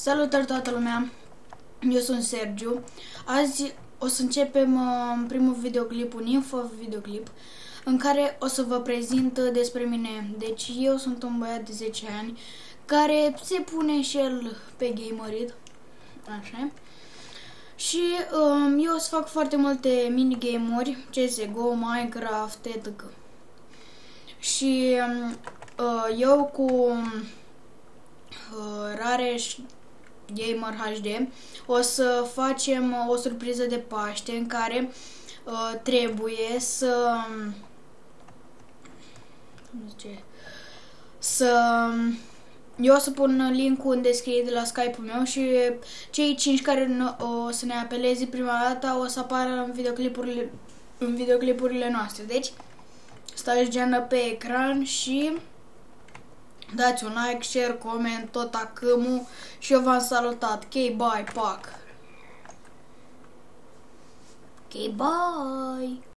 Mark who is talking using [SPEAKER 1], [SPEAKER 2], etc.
[SPEAKER 1] Salutare toată lumea, eu sunt Sergiu. Azi o să începem primul videoclip, un info videoclip, în care o să vă prezint despre mine. Deci eu sunt un băiat de 10 ani care se pune și el pe gamerit, așa. Și eu o să fac foarte multe minigame-uri, CSGO, Minecraft, etc. Și eu cu Rareș Gamer HD o să facem o surpriză de Paște în care trebuie eu o să pun link-ul în descriere de la Skype-ul meu și cei 5 care o să ne apeleze prima dată o să apară în videoclipurile noastre. Deci stați geană pe ecran și dați un like, share, coment, tot acâmul și eu v-am salutat. Ok, bye, pac. Ok, bye.